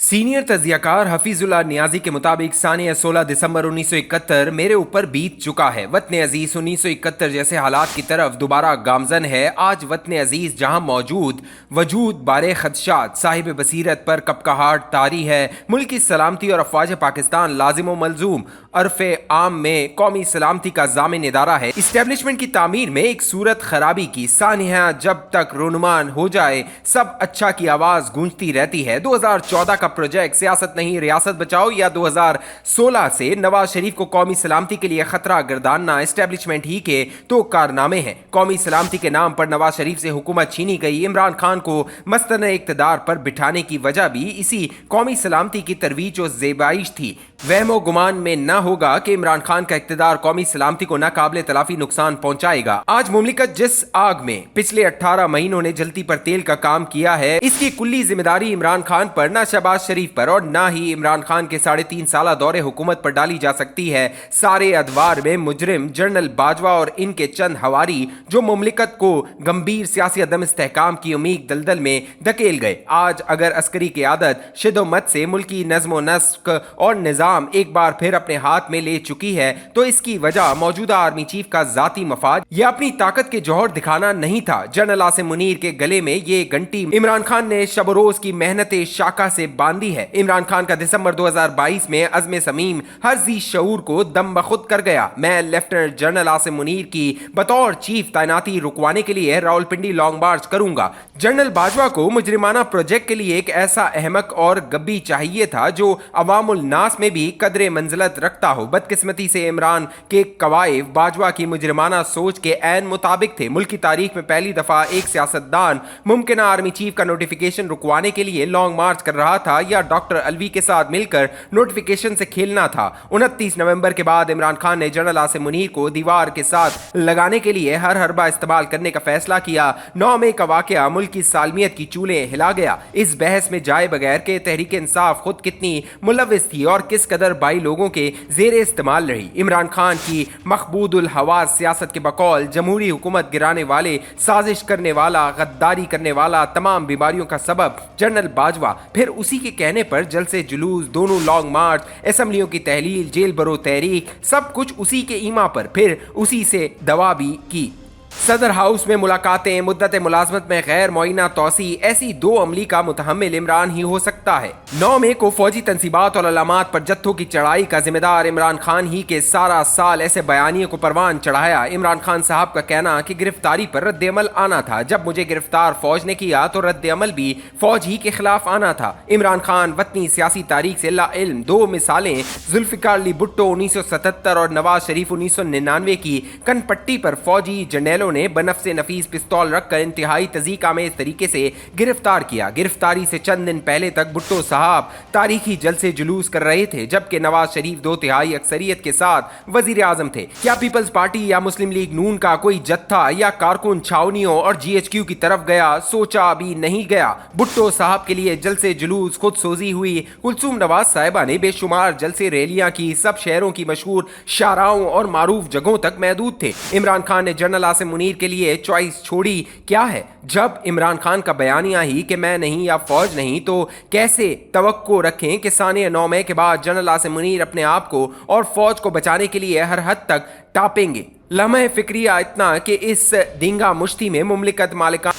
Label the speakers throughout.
Speaker 1: Senior तज्जियाकार Hafizullah Niazi के मुताबिक सानिया 16 दिसंबर 1971 मेरे ऊपर बीत चुका है। वतन अजीज 1971 जैसे हालात की तरफ दोबारा गामजन है। आज वतन अजीज जहां मौजूद वजूद बारे खदशात साहिब बसीरत पर कपकहाट तारी है। मुल्क की सलामती और अफवाज पाकिस्तान लाजिम व मलजूम अरफ़े आम में कौमी सलामती का जामिन इदारा है। इस्टेब्लिशमेंट की तामीर में एक सूरत खराबी की सानिया जब तक रोनुमान हो जाए सब अच्छा की आवाज़ गूंजती रहती है। 2014 का प्रोजेक्ट सियासत नहीं रियासत बचाओ या 2016 से नवाज शरीफ को कौमी सलामती के लिए खतरा गर्दानना इस्टेब्लिशमेंट ही के तो कारनामे हैं। कौमी सलामती के नाम पर नवाज शरीफ से हुकूमत छीनी गई। इमरान खान को मस्तन इक़्तिदार पर बिठाने की वजह भी इसी कौमी सलामती की तरवीज और ज़ेबाइश थी। वहमो गुमान में न होगा कि इमरान खान का इक़्तिदार कौमी सलामती को नाकाबिले तलाफी नुकसान पहुंचाएगा। आज मुमलिकत जिस आग में पिछले 18 महीनों ने जलती पर तेल का काम किया है, इसकी कुल्ली जिम्मेदारी इमरान खान पर, न शहबाज शरीफ पर और न ही इमरान खान के 3.5 साल दौरे हुकूमत पर डाली जा सकती है। सारे अदवार में मुजरिम जनरल बाजवा और इनके चंद हवारी जो मुमलिकत को गंभीर सियासी अदम इस्तेहकाम की उम्मीद दलदल में धकेल गए। आज अगर अस्करी की आदत शिदोमत से मुल्की नज़्म व नस्क और निज़ाम एक बार फिर अपने हाथ में ले चुकी है तो इसकी वजह मौजूदा आर्मी चीफ का जाती मफाद या अपनी ताकत के जौहर दिखाना नहीं था। जनरल आसिम मुनीर के गले में ये घंटी इमरान खान ने शब रोज की मेहनत शाका से बांधी है। इमरान खान का दिसंबर 2022 में अज़्म समीम हर जी शऊर को दम बखुद कर गया। मैं लेफ्टिनेंट जनरल आसिम मुनीर की बतौर चीफ तैनाती रुकवाने के लिए रावलपिंडी लॉन्ग मार्च करूंगा। जनरल बाजवा को मुजरिमाना प्रोजेक्ट के लिए एक ऐसा अहमक और गब्बी चाहिए था जो अवामुल नास में भी कदरे मंजिलत रखता हो। बदकिस्मती से इमरान के कवायद बाजवा की मुजरिमाना सोच के ऐन मुताबिक थे। मुल्क की तारीख में पहली दफा एक सियासतदान मुमकिन आर्मी चीफ का नोटिफिकेशन रुकवाने के लिए लॉन्ग मार्च कर रहा था या डॉक्टर अलवी के साथ मिलकर नोटिफिकेशन से खेलना था। 29 नवंबर के बाद इमरान खान ने जनरल आसिम मुनीर को दीवार के साथ लगाने के लिए हर हरबा इस्तेमाल करने का फैसला किया। 9 मई का वाकया मुल्क की सालमियत की चूल्हे हिला गया। इस बहस में जाए बगैर के तहरीक इंसाफ खुद कितनी मुलविस थी और किस कदर बाई लोगों के जेर इस्तेमाल रही। इमरान खान की मखबूदुल हवास सियासत के बकौल जमहूरी हुकूमत गिराने वाले, साजिश करने वाला, गद्दारी करने वाला, तमाम बीमारियों का सबब जनरल बाजवा, फिर उसी के कहने पर जलसे जुलूस, दोनों लॉन्ग मार्च, असेंबलियों की तहलील, जेल बरो तहरीक, सब कुछ उसी के ईमा पर, फिर उसी से दवा भी की। सदर हाउस में मुलाकातें, मुद्दत मुलाजमत में गैर मुआयना तोसी, ऐसी दो अमली का मुतहम्मिल इमरान ही हो सकता है। 9 मई को फौजी तनसीबात और अलामात पर जत्थों की चढ़ाई का जिम्मेदार इमरान खान ही के सारा साल ऐसे बयानियों को परवान चढ़ाया। इमरान खान साहब का कहना कि गिरफ्तारी पर रद्द अमल आना था। जब मुझे गिरफ्तार फौज ने किया तो रद्द अमल भी फौज ही के खिलाफ आना था। इमरान खान वतनी सियासी तारीख से ला इल्म। दो मिसालें जुल्फिकार अली भुट्टो 1977 और नवाज शरीफ 1999 की कनपट्टी पर फौजी जर्नैलों ने बनफ्से नफीस पिस्तौल रखकर इंतहाई तज़ीक आमेज तरीके से गिरफ्तार किया। गिरफ्तारी से चंद दिन पहले तक भुट्टो साहब तारीखी जलसे जुलूस कर रहे थे जबकि नवाज शरीफ 2/3 अक्सरियत के साथ वजीर आजम थे। क्या पीपल्स पार्टी या मुस्लिम लीग नून का कोई जत्था या कारकुन छावनियों और GHQ की तरफ गया? सोचा भी नहीं गया। भुट्टो साहब के लिए जलसे जुलूस खुद सोजी हुई कुलसूम नवाज साहिबा ने बेशुमार जलसे रैलियां की। सब शहरों की मशहूर शाहराहों और मारूफ जगहों तक महदूद थे। इमरान खान ने जनरल आसिम मुनीर के लिए चॉइस छोड़ी क्या है? जब इमरान खान का बयानिया ही कि मैं नहीं या फौज नहीं, तो कैसे तवक्को रखें कि सानिया 9 मई के बाद जनरल आसिम मुनीर अपने आप को और फौज को बचाने के लिए हर हद तक टापेंगे? लम्हे फिक्रिया इतना कि इस दिंगा मुश्ती में मुमलिकत मालिकान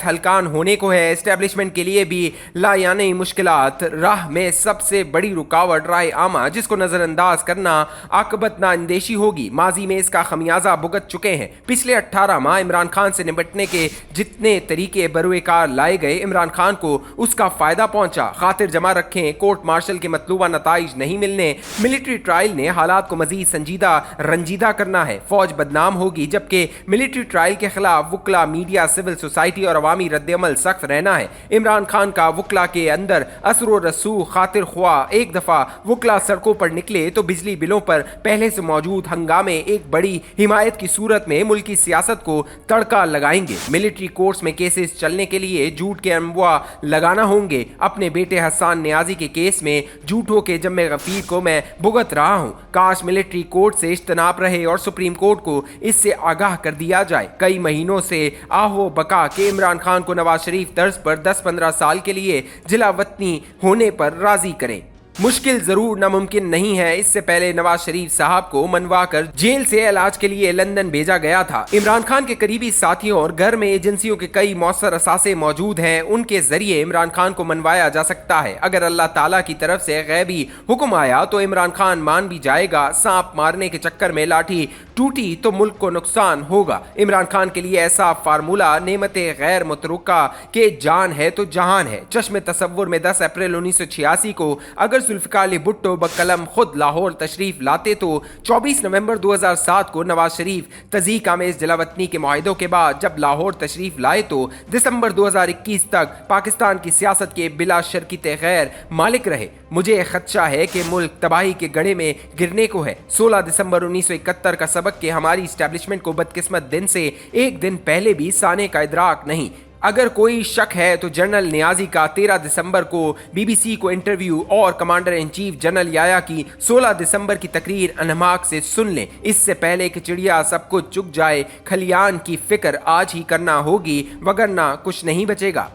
Speaker 1: हलकान होने को है। एस्टेब्लिशमेंट के लिए भी लायानी मुश्किलात। राह में सबसे बड़ी रुकावट राय आमा, जिसको नजरअंदाज करना आकबत नाअंदेशी होगी। माजी में इसका खमियाजा भुगत चुके हैं। पिछले 18 माह इमरान खान से निपटने के जितने तरीके बरुएकार लाए गए, इमरान खान को उसका फायदा पहुंचा। खातिर जमा रखें, कोर्ट मार्शल के मतलूबा नताइज नहीं मिलने, मिलिट्री ट्रायल ने हालात को मजीद संजीदा रंजीदा करना है। फौज बदनाम होगी जबकि मिलिट्री ट्रायल के खिलाफ वुकला, मीडिया, सिविल सोसाइटी और अवामी रद्दअमल सख्त रहना है। इमरान खान का वुकला के अंदर असर व रसूख खातिर ख्वाह। एक दफा वुकला सड़कों पर निकले तो बिजली बिलों पर पहले से मौजूद हंगामे एक बड़ी हिमायत की सूरत में मुल्की सियासत को तड़का लगाएंगे। मिलिट्री कोर्ट्स में केसेस चलने के लिए झूठ के अमवा लगाना होंगे। अपने बेटे हसन नियाजी के केस में झूठों के जम्मे गफीर को मैं भुगत रहा हूँ। काश मिलिट्री कोर्ट से इज्तनाब रहे और सुप्रीम कोर्ट को इससे आगाह कर दिया जाए। कई महीनों से आहो बका के इमरान खान को नवाज शरीफ तर्ज पर 10-15 साल के लिए जिला वतनी होने पर राजी करें। मुश्किल जरूर नामुमकिन नहीं है। इससे पहले नवाज शरीफ साहब को मनवाकर जेल से इलाज के लिए लंदन भेजा गया था। इमरान खान के करीबी साथियों और घर में एजेंसियों के कई मौसर असासे मौजूद हैं, उनके जरिए इमरान खान को मनवाया जा सकता है। अगर अल्लाह ताला की तरफ से गैबी हुक्म आया तो इमरान खान मान भी जाएगा। सांप मारने के चक्कर में लाठी टूटी तो मुल्क को नुकसान होगा। इमरान खान के लिए ऐसा फार्मूला नेमते गैर मुतरुका के जान है तो जहान है। चश्मे तसव्वुर में 10 अप्रैल 1986 को अगर जुल्फिकार अली भुट्टो बकलम खुद लाहौर तशरीफ लाते तो 24 नवंबर 2007 को नवाज शरीफ तज़ीक आमेज़ जलावतनी के मुआहिदों के बाद जब लाहौर तशरीफ लाए तो दिसंबर 2021 तक पाकिस्तान की सियासत के बिला शर्कित गैर मालिक रहे। मुझे खदशा है कि मुल्क तबाही के गड़े में गिरने को है। 16 दिसंबर 1971 का सबक के हमारी इस्टेब्लिशमेंट को बदकिस्मत दिन से एक दिन पहले भी साने का इदराक नहीं। अगर कोई शक है तो जनरल नियाजी का 13 दिसंबर को बीबीसी को इंटरव्यू और कमांडर इन चीफ जनरल याया की 16 दिसंबर की तकरीर अनहमाक से सुन लें। इससे पहले कि चिड़िया सब कुछ चुक जाए, खलियान की फिक्र आज ही करना होगी, वगरना कुछ नहीं बचेगा।